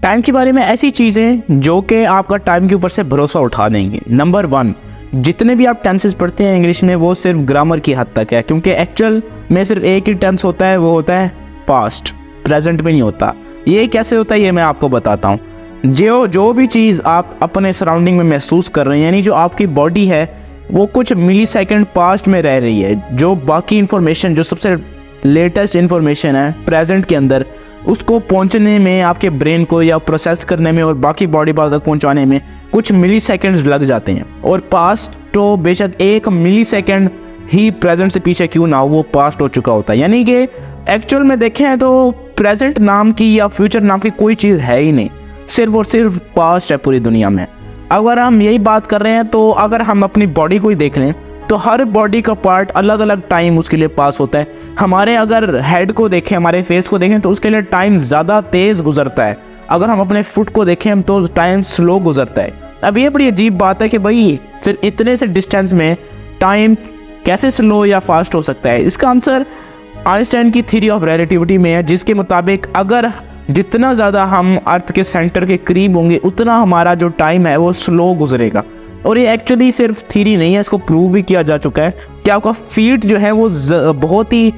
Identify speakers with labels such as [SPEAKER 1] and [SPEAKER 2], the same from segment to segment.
[SPEAKER 1] Time के बारे में ऐसी चीज़ें जो कि आपका टाइम के ऊपर से भरोसा उठा देंगे। नंबर 1, जितने भी आप टेंसेस पढ़ते हैं इंग्लिश में वो सिर्फ ग्रामर की हद तक है, क्योंकि एक्चुअल में सिर्फ एक ही टेंस होता है, वो होता है पास्ट, प्रेजेंट में नहीं होता। ये कैसे होता है ये मैं आपको बताता हूँ। जो भी चीज़ आप अपने सराउंडिंग में महसूस कर रहे हैं, यानी जो आपकी बॉडी है वो कुछ मिली सेकेंड पास्ट में रह रही है, जो बाकी इन्फॉर्मेशन, जो सबसे लेटेस्ट इन्फॉर्मेशन है प्रेजेंट के अंदर, उसको पहुंचने में आपके ब्रेन को या प्रोसेस करने में और बाकी बॉडी पार्ट तक पहुंचाने में कुछ मिली सेकेंड्स लग जाते हैं। और पास्ट तो बेशक 1 मिली सेकेंड ही प्रेजेंट से पीछे क्यों ना हो, वो पास्ट हो चुका होता है। यानी कि एक्चुअल में देखें तो प्रेजेंट नाम की या फ्यूचर नाम की कोई चीज़ है ही नहीं, सिर्फ और सिर्फ पास्ट है पूरी दुनिया में। अगर हम यही बात कर रहे हैं तो अगर हम अपनी बॉडी को ही देख लें तो हर बॉडी का पार्ट अलग अलग टाइम उसके लिए पास होता है। हमारे अगर हेड को देखें, हमारे फेस को देखें तो उसके लिए टाइम ज़्यादा तेज़ गुजरता है। अगर हम अपने फुट को देखें तो टाइम स्लो गुजरता है। अब ये बड़ी अजीब बात है कि भाई सिर्फ इतने से डिस्टेंस में टाइम कैसे स्लो या फास्ट हो सकता है। इसका आंसर आइंस्टाइन की थ्योरी ऑफ रिलेटिविटी में है, जिसके मुताबिक अगर जितना ज़्यादा हम अर्थ के सेंटर के करीब होंगे उतना हमारा जो टाइम है वो स्लो गुजरेगा। और ये एक्चुअली सिर्फ थ्योरी नहीं है, इसको प्रूव भी किया जा चुका है कि आपका फीट जो है वो बहुत ही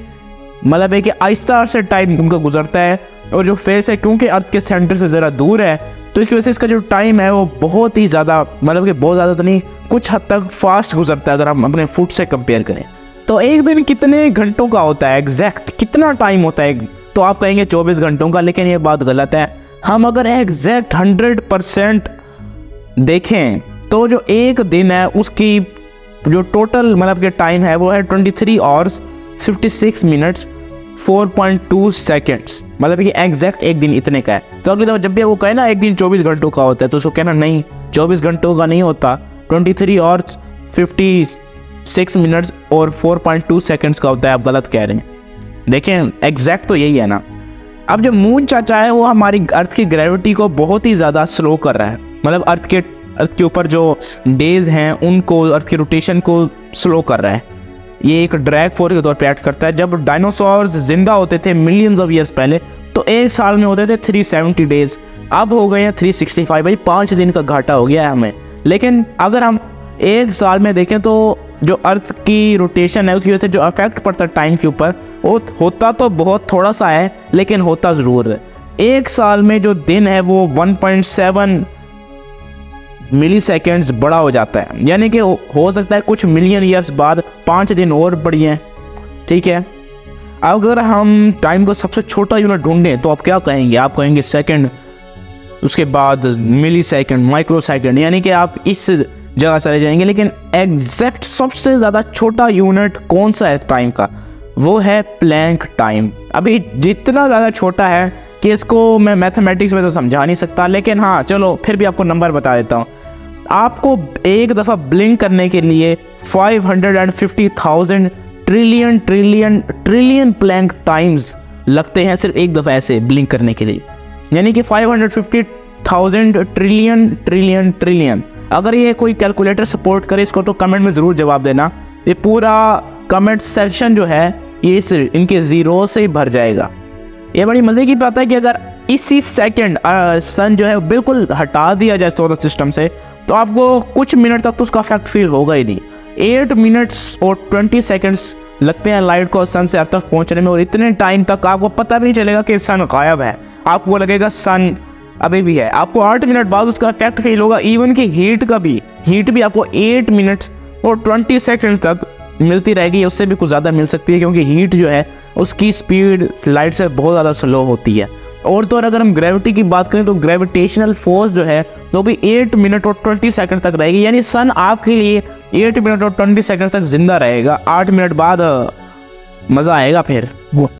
[SPEAKER 1] मतलब है कि आहिस्ता से टाइम उनका गुजरता है। और जो फेस है क्योंकि अर्थ के सेंटर से ज़रा दूर है तो इसकी वजह से इसका जो टाइम है वो बहुत ही ज़्यादा, मतलब कि बहुत ज़्यादा तो नहीं, कुछ हद तक फास्ट गुजरता है अगर हम अपने फुट से कंपेयर करें। तो एक दिन कितने घंटों का होता है, एग्जैक्ट कितना टाइम होता है, तो आप कहेंगे 24 घंटों का, लेकिन ये बात गलत है। हम अगर एग्जैक्ट 100% देखें तो जो एक दिन है उसकी जो टोटल मतलब के टाइम है वो है 23 आवर्स 56 मिनट्स 4.2 सेकेंड्स, मतलब कि एग्जैक्ट एक दिन इतने का है। तो अगली दफ़ा जब भी वो कहे ना एक दिन 24 घंटों का होता है तो उसको कहना नहीं, 24 घंटों का नहीं होता, 23 आवर्स 56 मिनट्स और 4.2 सेकेंड्स का होता है। आप गलत कह रहे हैं, देखें एग्जैक्ट तो यही है ना। अब जो मून चाचा है वो हमारी अर्थ की ग्रेविटी को बहुत ही ज़्यादा स्लो कर रहा है, मतलब अर्थ के ऊपर जो डेज हैं उनको, अर्थ की रोटेशन को स्लो कर रहा है। ये एक ड्रैग फोर्स के तौर पे एक्ट करता है। जब डायनासोर्स जिंदा होते थे मिलियंस ऑफ ईयर्स पहले तो एक साल में होते थे 370 डेज, अब हो गए हैं 365। भाई 5 दिन का घाटा हो गया है हमें। लेकिन अगर हम एक साल में देखें तो जो अर्थ की रोटेशन है उसकी वजह से जो अफेक्ट पड़ता है टाइम के ऊपर वो होता तो बहुत थोड़ा सा है, लेकिन होता ज़रूर है। एक साल में जो दिन है वो 1.7 मिली सेकेंड्स बड़ा हो जाता है, यानी कि हो सकता है कुछ मिलियन ईयर्स बाद 5 दिन और बढ़िए। ठीक है, अगर हम टाइम को सबसे छोटा यूनिट ढूंढें तो आप क्या कहेंगे? आप कहेंगे सेकंड, उसके बाद मिली सेकेंड, माइक्रो सेकेंड, यानी कि आप इस जगह चले जाएंगे। लेकिन एग्जैक्ट सबसे ज़्यादा छोटा यूनिट कौन सा है टाइम का? वो है प्लैंक टाइम। अभी जितना ज़्यादा छोटा है कि इसको मैं मैथमेटिक्स में तो समझा नहीं सकता, लेकिन हाँ चलो फिर भी आपको नंबर बता देता हूँ। आपको एक दफ़ा ब्लिंक करने के लिए 550,000 ट्रिलियन प्लैंक टाइम्स लगते हैं, सिर्फ एक दफ़ा ऐसे ब्लिंक करने के लिए। यानी कि 550,000 ट्रिलियन। अगर ये कोई कैलकुलेटर सपोर्ट करे इसको तो कमेंट में ज़रूर जवाब देना। ये पूरा कमेंट सेक्शन जो है ये इनके ज़ीरो से ही भर जाएगा। ये बड़ी मज़े की बात है कि अगर इसी सेकंड सन जो है बिल्कुल हटा दिया जाए सोलर सिस्टम से तो आपको कुछ मिनट तक तो उसका इफेक्ट फील होगा ही नहीं। 8 मिनट्स और 20 सेकंड्स लगते हैं लाइट को सन से अर्थ तक पहुंचने में, और इतने टाइम तक आपको पता भी नहीं चलेगा कि सन गायब है। आपको लगेगा सन अभी भी है। आपको 8 मिनट बाद उसका इफेक्ट फील होगा। इवन कि हीट भी आपको 8 मिनट्स और 20 सेकंड्स तक मिलती रहेगी, उससे भी कुछ ज़्यादा मिल सकती है, क्योंकि हीट जो है उसकी स्पीड लाइट से बहुत ज़्यादा स्लो होती है। और तो और अगर हम ग्रेविटी की बात करें तो ग्रेविटेशनल फोर्स जो है वो भी 8 मिनट और 20 सेकंड तक रहेगी। यानी सन आपके लिए 8 मिनट और 20 सेकंड तक जिंदा रहेगा। 8 मिनट बाद मज़ा आएगा फिर।